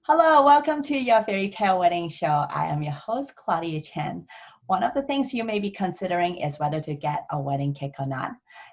Hello, welcome to your Fairy Tale Wedding Show. I am your host, Claudia Chen. One of the things you may be considering is whether to get a wedding cake or not.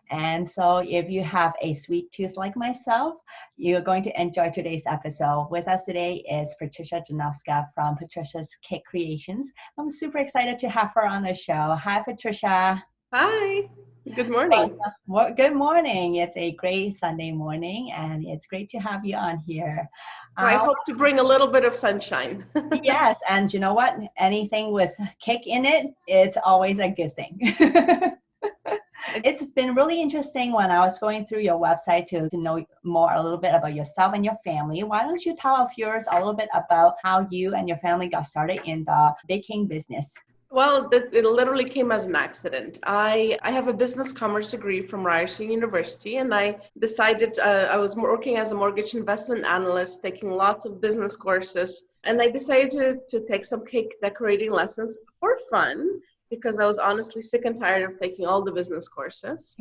And so if you have a sweet tooth like myself, you're going to enjoy today's episode. With us today is Patricia Drewnowska from Patricia's Cake Creations. I'm super excited to have her on the show. Hi, Patricia. Hi, good morning. Well, good morning. It's a great Sunday morning, and it's great to have you on here. I Uh, hope to bring a little bit of sunshine. yes, and you know what? Anything with cake in it, it's always a good thing. It's been really interesting when I was going through your website to know more a little bit about yourself and your family. Why don't you tell our viewers a little bit about how you and your family got started in the baking business? Well, it literally came as an accident. I have a business commerce degree from Ryerson University, and I decided I was working as a mortgage investment analyst, taking lots of business courses, and I decided to take some cake decorating lessons for fun because I was honestly sick and tired of taking all the business courses.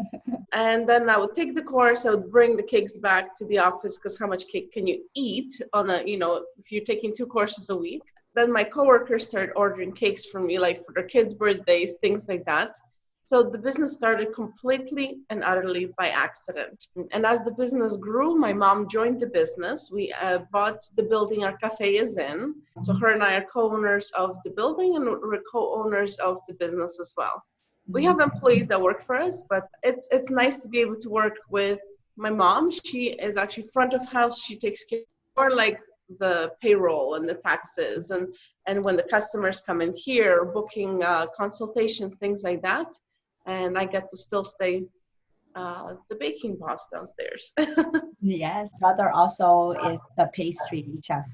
And then I would take the course, I would bring the cakes back to the office because how much cake can you eat if you're taking 2 courses a week? Then my coworkers started ordering cakes from me, like for their kids' birthdays, things like that. So the business started completely and utterly by accident. And as the business grew, my mom joined the business. We bought the building our cafe is in. So her and I are co-owners of the building, and we're co-owners of the business as well. We have employees that work for us, but it's nice to be able to work with my mom. She is actually front of house. She takes care more like the payroll and the taxes and when the customers come in here, booking consultations, things like that. And I get to still stay the baking boss downstairs. Yes, brother also is the pastry chef.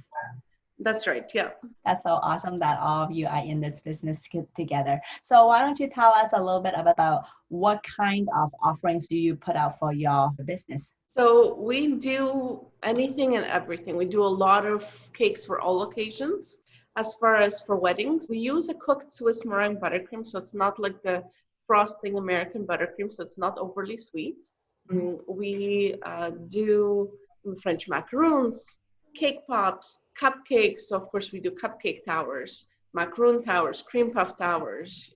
That's right, yeah. That's so awesome that all of you are in this business together. So why don't you tell us a little bit about what kind of offerings do you put out for your business? So we do anything and everything. We do a lot of cakes for all occasions. As far as for weddings, we use a cooked Swiss meringue buttercream, so it's not like the frosting American buttercream, so it's not overly sweet. We do French macaroons, cake pops, cupcakes. So of course we do cupcake towers, macaroon towers, cream puff towers,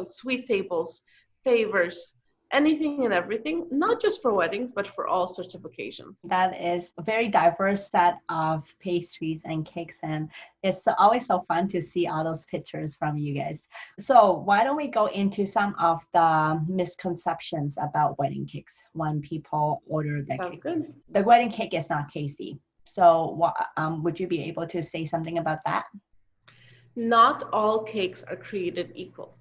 sweet tables, favors, anything and everything, not just for weddings, but for all sorts of occasions. That is a very diverse set of pastries and cakes, and it's always so fun to see all those pictures from you guys. So why don't we go into some of the misconceptions about wedding cakes when people order the Sounds cake? good. The wedding cake is not tasty. So would you be able to say something about that? Not all cakes are created equal.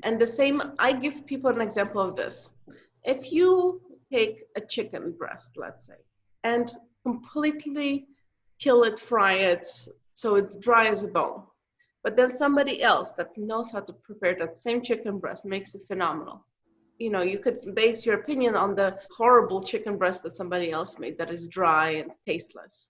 And the same, I give people an example of this. If you take a chicken breast, let's say, and completely kill it, fry it, so it's dry as a bone, but then somebody else that knows how to prepare that same chicken breast makes it phenomenal. You could base your opinion on the horrible chicken breast that somebody else made that is dry and tasteless.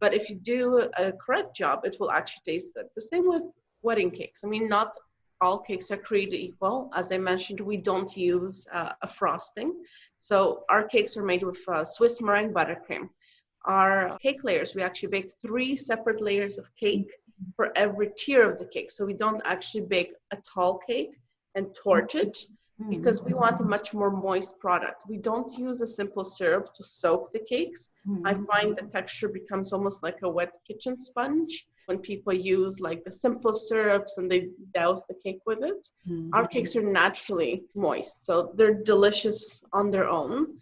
But if you do a correct job, it will actually taste good. The same with wedding cakes. I mean, not all cakes are created equal. As I mentioned, we don't use a frosting. So our cakes are made with Swiss meringue buttercream. Our cake layers, we actually bake 3 separate layers of cake for every tier of the cake. So we don't actually bake a tall cake and torch it because we want a much more moist product. We don't use a simple syrup to soak the cakes. I find the texture becomes almost like a wet kitchen sponge when people use like the simple syrups and they douse the cake with it. Our cakes are naturally moist, so they're delicious on their own.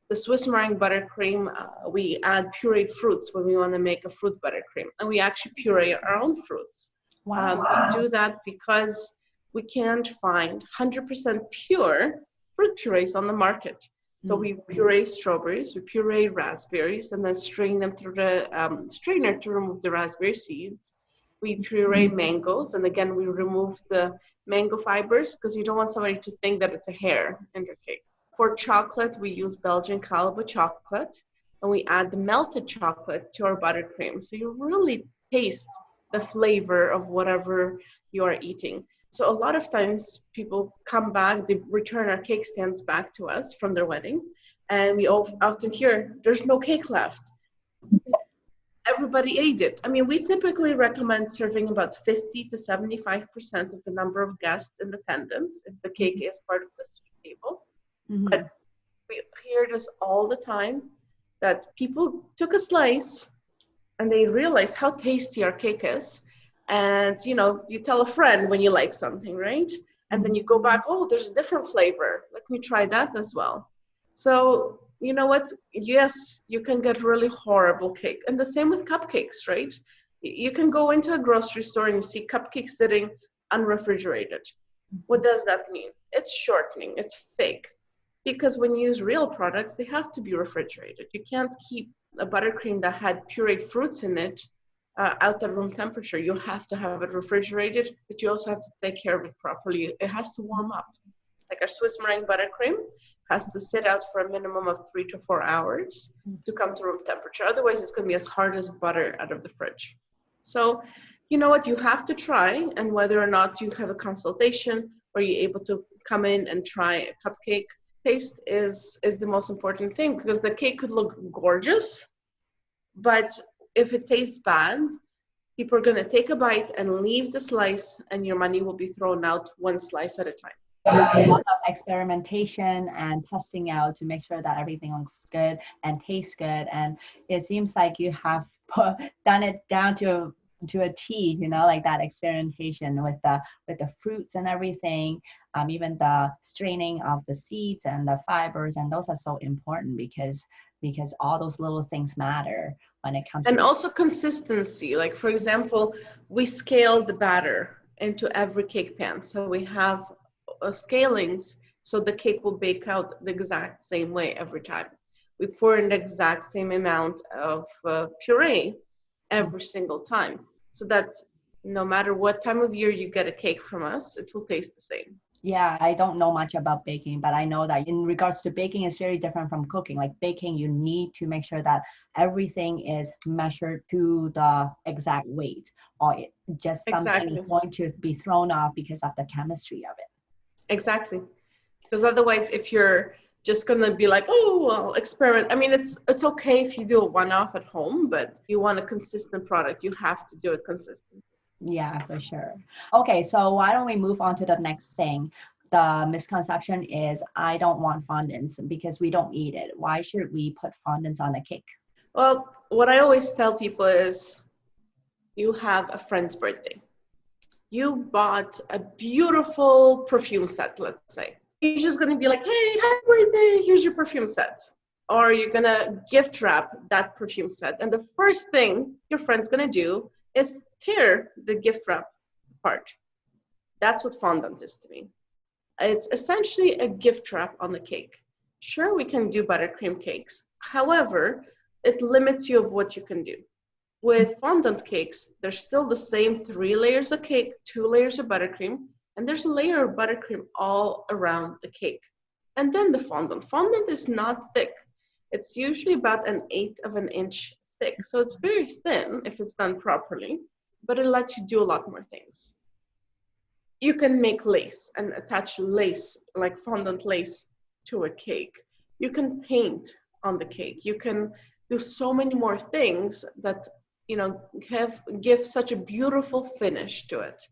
The Swiss meringue buttercream, we add pureed fruits when we want to make a fruit buttercream, and we actually puree our own fruits. Wow. We do that because we can't find 100% pure fruit purees on the market. So we puree strawberries, we puree raspberries, and then strain them through the strainer to remove the raspberry seeds. We puree mangoes, and again, we remove the mango fibers because you don't want somebody to think that it's a hair in their cake. For chocolate, we use Belgian Calbo chocolate, and we add the melted chocolate to our buttercream. So you really taste the flavor of whatever you are eating. So a lot of times people come back, they return our cake stands back to us from their wedding, and we often hear, there's no cake left. everybody ate it. I mean, we typically recommend serving about 50 to 75% of the number of guests in attendance if the cake is part of the sweet table. Mm-hmm. But we hear this all the time that people took a slice and they realized how tasty our cake is. And you tell a friend when you like something, right? And then you go back, oh, there's a different flavor. Let me try that as well. So you know what? Yes, you can get really horrible cake. And the same with cupcakes, right? You can go into a grocery store and you see cupcakes sitting unrefrigerated. What does that mean? It's shortening, it's fake. Because when you use real products, they have to be refrigerated. You can't keep a buttercream that had pureed fruits in it out at room temperature. You have to have it refrigerated, but you also have to take care of it properly. It has to warm up. Like our Swiss meringue buttercream has to sit out for a minimum of 3 to 4 hours to come to room temperature. Otherwise, it's going to be as hard as butter out of the fridge. So, you know what? You have to try, and whether or not you have a consultation or you're able to come in and try a cupcake, taste is the most important thing, because the cake could look gorgeous, but if it tastes bad, people are going to take a bite and leave the slice, and your money will be thrown out one slice at a time. A lot of experimentation and testing out to make sure that everything looks good and tastes good. And it seems like you have done it down to a T, like that experimentation with the fruits and everything, even the straining of the seeds and the fibers, and those are so important because all those little things matter when it comes and to. Also consistency. Like, for example, we scale the batter into every cake pan, so we have scalings, so the cake will bake out the exact same way every time. We pour in the exact same amount of puree every single time, so that no matter what time of year you get a cake from us, it will taste the same. Yeah, I don't know much about baking, but I know that in regards to baking, it's very different from cooking. Like baking, you need to make sure that everything is measured to the exact weight, or just something is going to be thrown off because of the chemistry of it. Exactly. Because otherwise, if you're just going to be like, oh, I'll experiment. I mean, it's okay if you do a one-off at home, but you want a consistent product. You have to do it consistently. Yeah, for sure. Okay, so why don't we move on to the next thing? The misconception is I don't want fondants because we don't eat it. Why should we put fondants on the cake? Well, what I always tell people is you have a friend's birthday. You bought a beautiful perfume set, let's say. You're just going to be like, hey, happy birthday, here's your perfume set. Or you're going to gift wrap that perfume set. And the first thing your friend's going to do is tear the gift wrap apart. That's what fondant is to me. It's essentially a gift wrap on the cake. Sure, we can do buttercream cakes. However, it limits you of what you can do. With fondant cakes, there's still the same 3 layers of cake, 2 layers of buttercream, and there's a layer of buttercream all around the cake. And then the fondant. Fondant is not thick. It's usually about 1/8 of an inch thick. So it's very thin if it's done properly, but it lets you do a lot more things. You can make lace and attach lace, like fondant lace, to a cake. You can paint on the cake. You can do so many more things that give such a beautiful finish to it.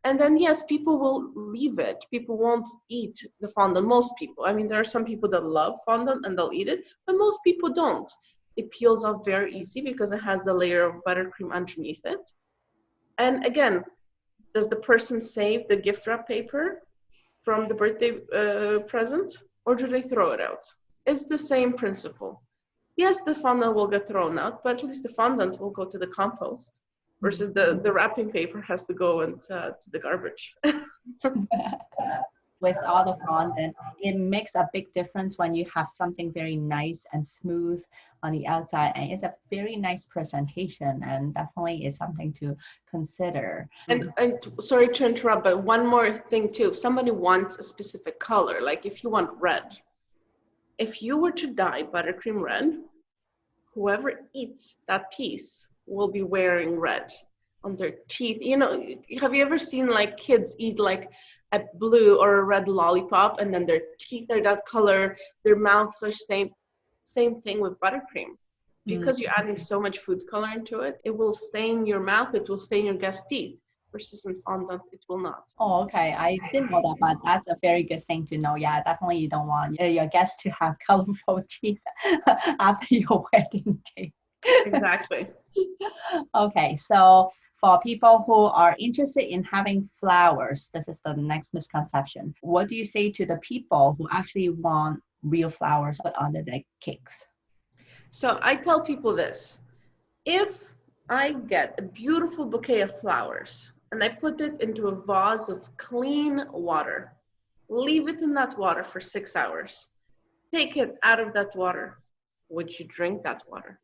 And then yes, people will leave it. People won't eat the fondant. Most people. I mean, there are some people that love fondant and they'll eat it, but most people don't. It peels off very easy because it has the layer of buttercream underneath it. And again, does the person save the gift wrap paper from the birthday present, or do they throw it out? It's the same principle. Yes, the fondant will get thrown out, but at least the fondant will go to the compost versus the wrapping paper has to go into to the garbage. With all the fondant, it makes a big difference when you have something very nice and smooth on the outside, and it's a very nice presentation, and definitely is something to consider. And sorry to interrupt, but one more thing too. If somebody wants a specific color, like if you want red, if you were to dye buttercream red, whoever eats that piece will be wearing red on their teeth. Have you ever seen like kids eat like a blue or a red lollipop and then their teeth are that color, their mouths are same thing with buttercream. Because you're adding so much food color into it, it will stain your mouth, it will stain your guest's teeth, versus in fondant, it will not. Oh, okay. I didn't know that, but that's a very good thing to know. Yeah, definitely you don't want your guests to have colorful teeth after your wedding day. Exactly. Okay, so for people who are interested in having flowers, this is the next misconception. What do you say to the people who actually want real flowers put on their cakes? So I tell people this: if I get a beautiful bouquet of flowers and I put it into a vase of clean water, leave it in that water for 6 hours, take it out of that water, would you drink that water?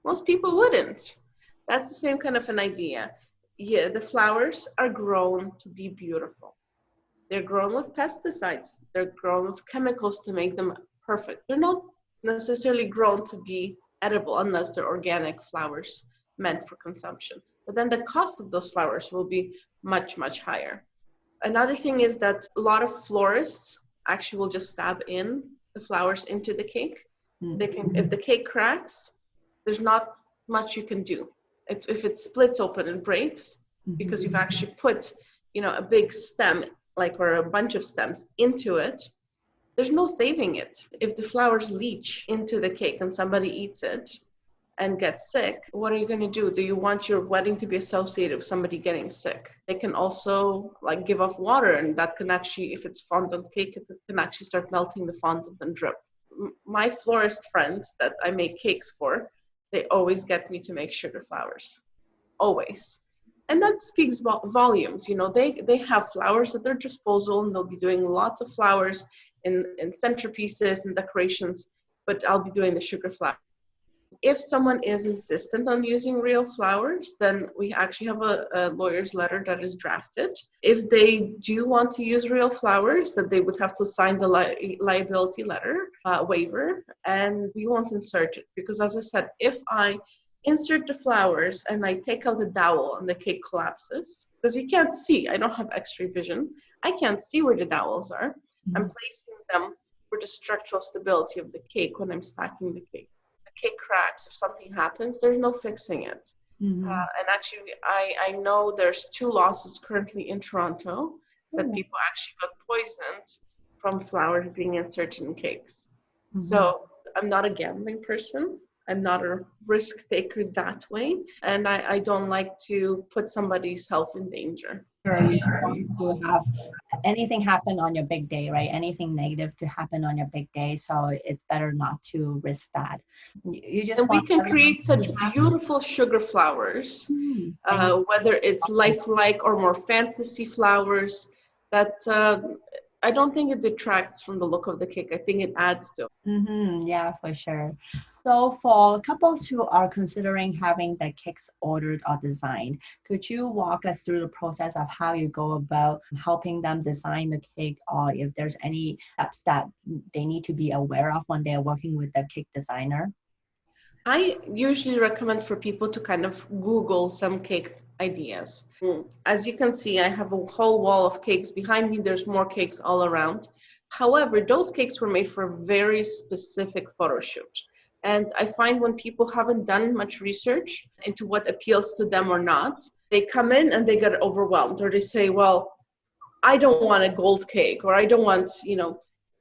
Most people wouldn't. That's the same kind of an idea. Yeah, the flowers are grown to be beautiful. They're grown with pesticides. They're grown with chemicals to make them perfect. They're not necessarily grown to be edible unless they're organic flowers meant for consumption. But then the cost of those flowers will be much, much higher. Another thing is that a lot of florists actually will just stab in the flowers into the cake. They can, if the cake cracks, there's not much you can do. If it splits open and breaks, because you've actually put, a big stem, or a bunch of stems into it, there's no saving it. If the flowers leach into the cake and somebody eats it and gets sick, what are you going to do? Do you want your wedding to be associated with somebody getting sick? They can also give off water, and that can actually, if it's fondant cake, it can actually start melting the fondant and drip. My florist friends that I make cakes for, they always get me to make sugar flowers, always. And that speaks volumes. They have flowers at their disposal, and they'll be doing lots of flowers in centerpieces and decorations, but I'll be doing the sugar flower. If someone is insistent on using real flowers, then we actually have a lawyer's letter that is drafted. If they do want to use real flowers, that they would have to sign the liability letter waiver, and we won't insert it. Because as I said, if I insert the flowers and I take out the dowel and the cake collapses, because you can't see, I don't have x-ray vision, I can't see where the dowels are. I'm placing them for the structural stability of the cake when I'm stacking the cake. Cake cracks, if something happens, there's no fixing it. And actually, I know there's 2 lawsuits currently in Toronto that people actually got poisoned from flowers being inserted in cakes. So I'm not a gambling person. I'm not a risk taker that way. And I don't like to put somebody's health in danger. Sure, you don't want to have anything happen on your big day, right? Anything negative to happen on your big day. So it's better not to risk that. You just and we can create such beautiful sugar flowers, whether it's lifelike or more fantasy flowers, that I don't think it detracts from the look of the cake. I think it adds to it. Yeah, for sure. So for couples who are considering having their cakes ordered or designed, could you walk us through the process of how you go about helping them design the cake, or if there's any steps that they need to be aware of when they're working with the cake designer? I usually recommend for people to kind of Google some cake ideas. As you can see, I have a whole wall of cakes behind me. There's more cakes all around. However, those cakes were made for a very specific photo shoot. And I find when people haven't done much research into what appeals to them or not, they come in and they get overwhelmed, or they say, well, I don't want a gold cake, or I don't want,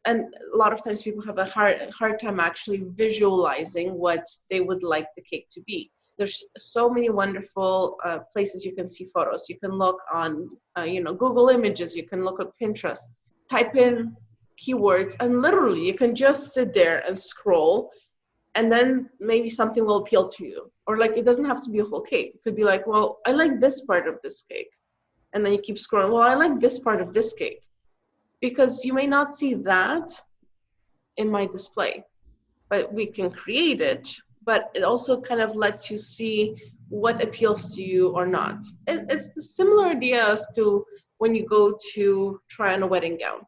and a lot of times people have a hard time actually visualizing what they would like the cake to be. There's so many wonderful places you can see photos. You can look on, Google Images. You can look at Pinterest. Type in keywords, and literally you can just sit there and scroll, and then maybe something will appeal to you. Or it doesn't have to be a whole cake. It could be like, well, I like this part of this cake. And then you keep scrolling, well, I like this part of this cake. Because you may not see that in my display, but we can create it, but it also kind of lets you see what appeals to you or not. It's the similar idea as to when you go to try on a wedding gown.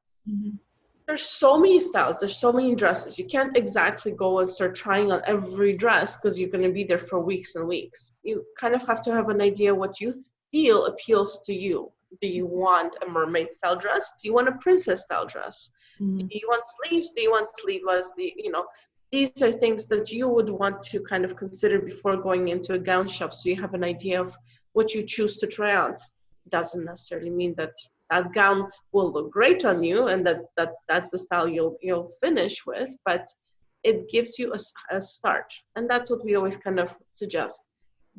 There's so many styles, there's so many dresses. You can't exactly go and start trying on every dress because you're going to be there for weeks and weeks. You kind of have to have an idea what you feel appeals to you. Do you want a mermaid style dress? Do you want a princess style dress? Do you want sleeves? Do you want sleeveless? these are things that you would want to kind of consider before going into a gown shop, so you have an idea of what you choose to try on. Doesn't necessarily mean that that gown will look great on you and that's the style you'll finish with, but it gives you a start. And that's what we always kind of suggest.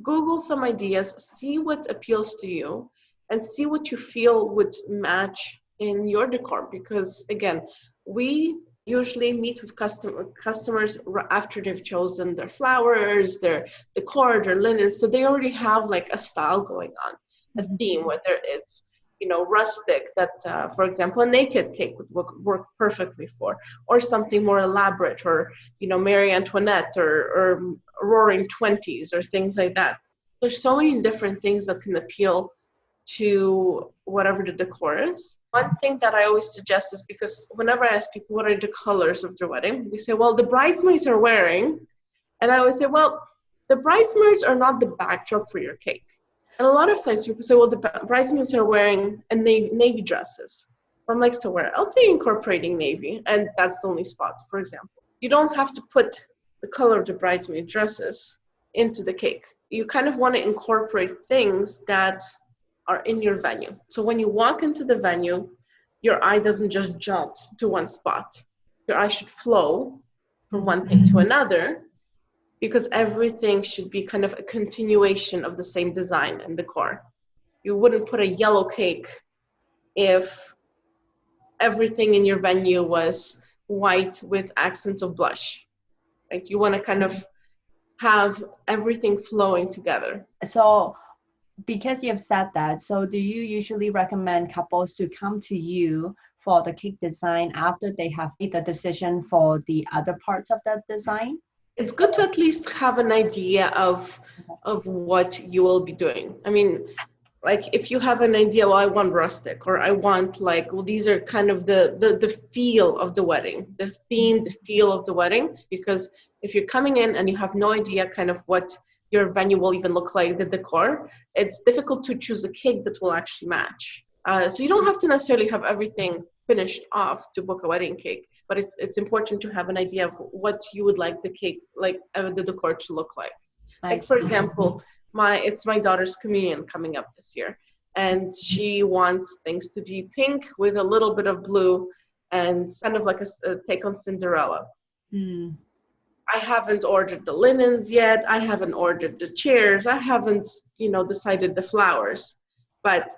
Google some ideas, see what appeals to you, and see what you feel would match in your decor. Because again, we usually meet with customers after they've chosen their flowers, their decor, their linens, so they already have like a style going on, a theme, whether it's rustic that, for example, a naked cake would work perfectly for, or something more elaborate, or, Marie Antoinette or Roaring Twenties or things like that. There's so many different things that can appeal to whatever the decor is. One thing that I always suggest is, because whenever I ask people what are the colors of their wedding, they say, well, the bridesmaids are wearing, and I always say, well, the bridesmaids are not the backdrop for your cake. And a lot of times people say, well, the bridesmaids are wearing navy dresses. I'm like, so where else are you incorporating navy? And that's the only spot, for example. You don't have to put the color of the bridesmaid dresses into the cake. You kind of want to incorporate things that are in your venue. So when you walk into the venue, your eye doesn't just jump to one spot. Your eye should flow from one thing to another, because everything should be kind of a continuation of the same design and decor. You wouldn't put a yellow cake if everything in your venue was white with accents of blush. Like, you want to kind of have everything flowing together. So because you've said that, so do you usually recommend couples to come to you for the cake design after they have made the decision for the other parts of the design? It's good to at least have an idea of what you will be doing. I mean, like, if you have an idea, well, I want rustic, or I want, like, well, these are kind of the feel of the wedding, the theme, the feel of the wedding. Because if you're coming in and you have no idea kind of what your venue will even look like, the decor, it's difficult to choose a cake that will actually match. So you don't have to necessarily have everything finished off to book a wedding cake, but it's important to have an idea of what you would like the cake, like the decor to look like. Like, for example, it's my daughter's communion coming up this year, and she wants things to be pink with a little bit of blue and kind of like a take on Cinderella. I haven't ordered the linens yet. I haven't ordered the chairs. I haven't, decided the flowers, but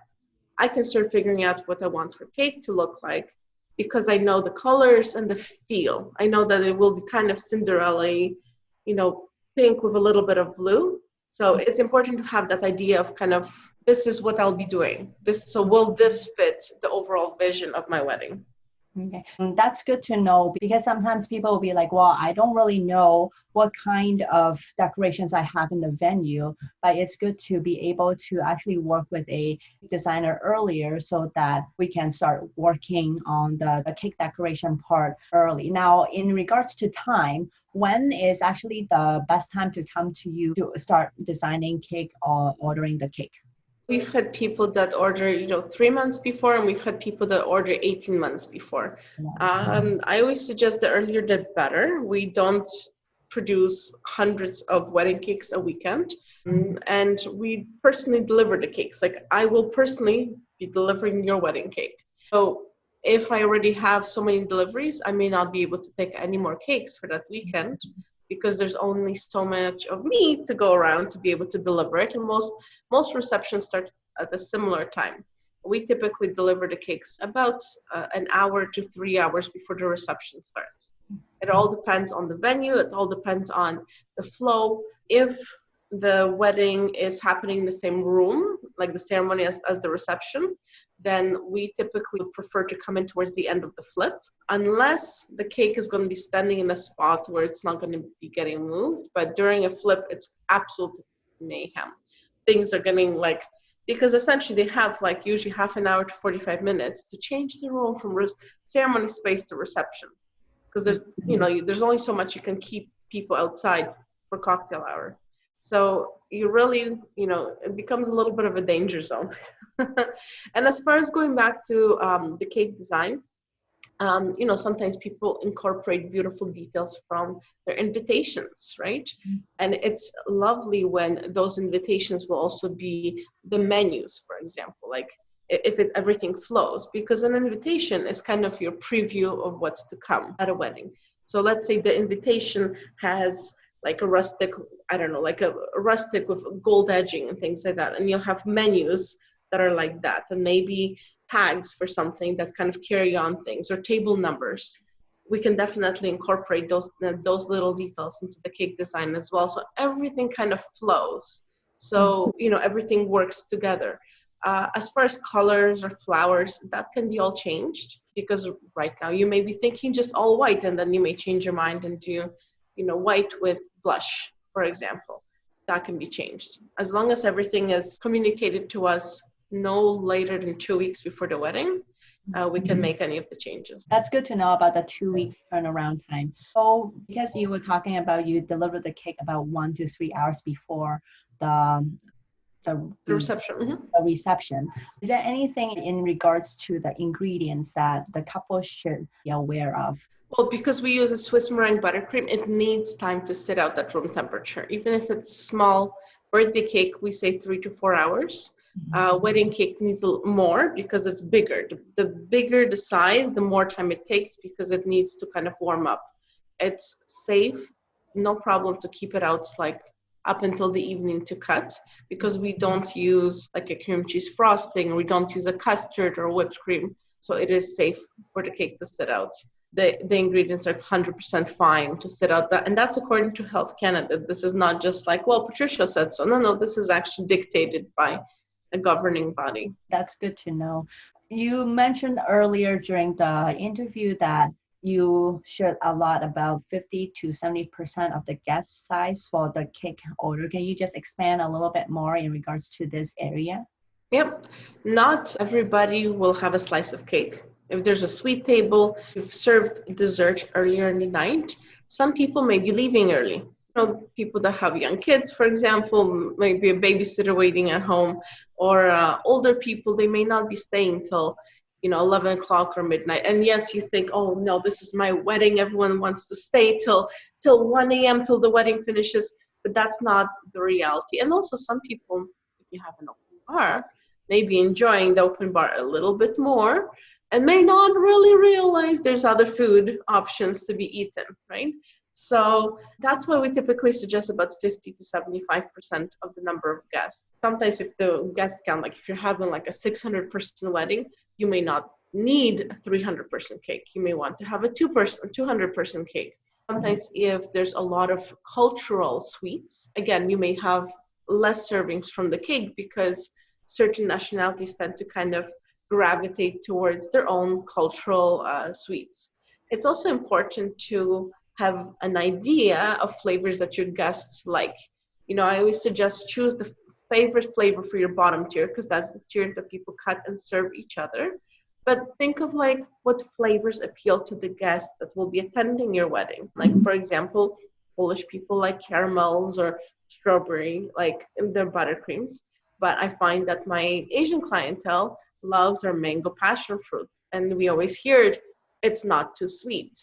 I can start figuring out what I want her cake to look like, because I know the colors and the feel. I know that it will be kind of Cinderella-y, pink with a little bit of blue. So it's important to have that idea of kind of, this is what I'll be doing. So will this fit the overall vision of my wedding? Okay, and that's good to know, because sometimes people will be like, well, I don't really know what kind of decorations I have in the venue, but it's good to be able to actually work with a designer earlier so that we can start working on the cake decoration part early. Now, in regards to time, when is actually the best time to come to you to start designing cake or ordering the cake? We've had people that order, 3 months before, and we've had people that order 18 months before. I always suggest the earlier the better. We don't produce hundreds of wedding cakes a weekend, and we personally deliver the cakes. Like, I will personally be delivering your wedding cake. So if I already have so many deliveries, I may not be able to take any more cakes for that weekend, because there's only so much of me to go around to be able to deliver it. And most receptions start at a similar time. We typically deliver the cakes about an hour to 3 hours before the reception starts. It all depends on the venue. It all depends on the flow. If the wedding is happening in the same room, like the ceremony as the reception, then we typically prefer to come in towards the end of the flip, unless the cake is going to be standing in a spot where it's not going to be getting moved. But during a flip, it's absolute mayhem. Things are getting because essentially they have usually half an hour to 45 minutes to change the room from ceremony space to reception. Because there's only so much you can keep people outside for cocktail hour. So you really, it becomes a little bit of a danger zone. And as far as going back to the cake design, Sometimes people incorporate beautiful details from their invitations, right? And it's lovely when those invitations will also be the menus, for example, like if everything flows, because an invitation is kind of your preview of what's to come at a wedding. So let's say the invitation has like a rustic, I don't know, like a rustic with gold edging and things like that. And you'll have menus that are like that. And maybe tags for something that kind of carry on things, or table numbers. We can definitely incorporate those little details into the cake design as well. So everything kind of flows. So, everything works together. As far as colors or flowers, that can be all changed, because right now you may be thinking just all white, and then you may change your mind and do, white with blush, for example. That can be changed. As long as everything is communicated to us no later than 2 weeks before the wedding, we can make any of the changes. That's good to know about the 2 weeks turnaround time. So because you were talking about you deliver the cake about 1 to 3 hours before the reception. The reception. Is there anything in regards to the ingredients that the couple should be aware of? Well, because we use a Swiss meringue buttercream, it needs time to sit out at room temperature. Even if it's small birthday cake, we say 3 to 4 hours. Wedding cake needs more because it's bigger. The bigger the size, the more time it takes, because it needs to kind of warm up. It's safe, no problem to keep it out like up until the evening to cut, because we don't use like a cream cheese frosting, we don't use a custard or whipped cream. So it is safe for the cake to sit out. The ingredients are 100% fine to sit out, and that's according to Health Canada. This is not just like, well, Patricia said so. No, this is actually dictated by a governing body. That's good to know. You mentioned earlier during the interview that you shared a lot about 50 to 70% of the guest size for the cake order. Can you just expand a little bit more in regards to this area? Yep. Not everybody will have a slice of cake. If there's a sweet table, you've served dessert earlier in the night, some people may be leaving early. People that have young kids, for example, maybe a babysitter waiting at home, or older people, they may not be staying till 11 o'clock or midnight. And yes, you think, oh no, this is my wedding, everyone wants to stay till 1 a.m. till the wedding finishes, but that's not the reality. And also some people, if you have an open bar, may be enjoying the open bar a little bit more and may not really realize there's other food options to be eaten, right? So that's why we typically suggest about 50 to 75% of the number of guests. Sometimes if the guest count, like if you're having like a 600-person wedding, you may not need a 300-person cake. You may want to have a 200-person cake. Sometimes if there's a lot of cultural sweets, again, you may have less servings from the cake, because certain nationalities tend to kind of gravitate towards their own cultural sweets. It's also important to have an idea of flavors that your guests like. I always suggest choose the favorite flavor for your bottom tier, because that's the tier that people cut and serve each other. But think of like what flavors appeal to the guests that will be attending your wedding. Like, for example, Polish people like caramels or strawberry, like in their buttercreams. But I find that my Asian clientele loves our mango passion fruit. And we always hear it's not too sweet.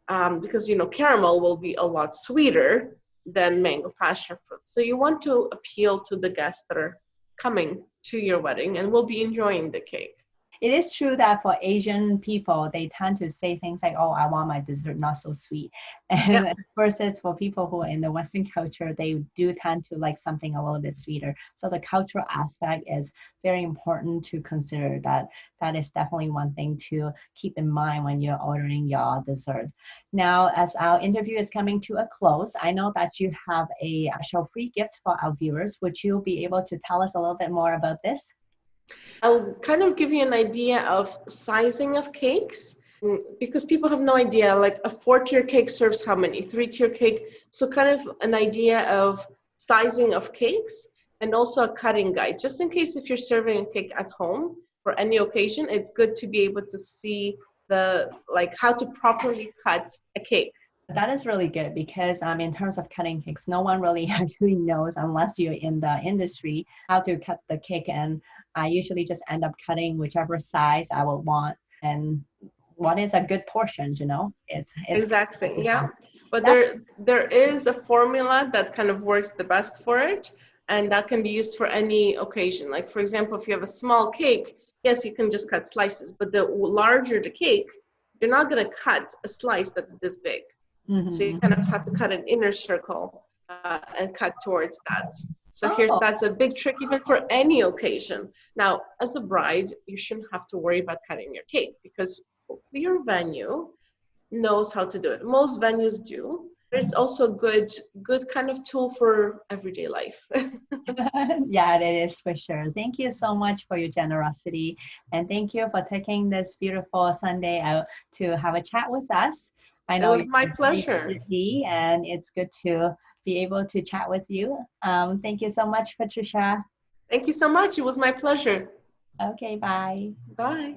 Because caramel will be a lot sweeter than mango passion fruit. So you want to appeal to the guests that are coming to your wedding and will be enjoying the cake. It is true that for Asian people, they tend to say things like, oh, I want my dessert not so sweet. And Yep. versus for people who are in the Western culture, they do tend to like something a little bit sweeter. So the cultural aspect is very important to consider. That is definitely one thing to keep in mind when you're ordering your dessert. Now, as our interview is coming to a close, I know that you have a special free gift for our viewers. Would you be able to tell us a little bit more about this? I'll kind of give you an idea of sizing of cakes, because people have no idea, like a 4-tier cake serves how many? 3-tier cake. So kind of an idea of sizing of cakes, and also a cutting guide. Just in case if you're serving a cake at home for any occasion, it's good to be able to see how to properly cut a cake. That is really good, because in terms of cutting cakes, no one really actually knows, unless you're in the industry, how to cut the cake. And I usually just end up cutting whichever size I would want. And what is a good portion, you know? It's Exactly, yeah. But that's there is a formula that kind of works the best for it, and that can be used for any occasion. Like for example, if you have a small cake, yes, you can just cut slices, but the larger the cake, you're not going to cut a slice that's this big. So you mhm. kind of have to cut an inner circle and cut towards that. So here, Oh, that's a big trick even for any occasion. Now, as a bride, you shouldn't have to worry about cutting your cake because hopefully your venue knows how to do it. Most venues do, but it's also a good kind of tool for everyday life. yeah, it is for sure. Thank you so much for your generosity. And thank you for taking this beautiful Sunday out to have a chat with us. I It know was you're my very pleasure. busy, and it's good to be able to chat with you. Thank you so much, Patricia. Thank you so much. It was my pleasure. Okay, bye. Bye.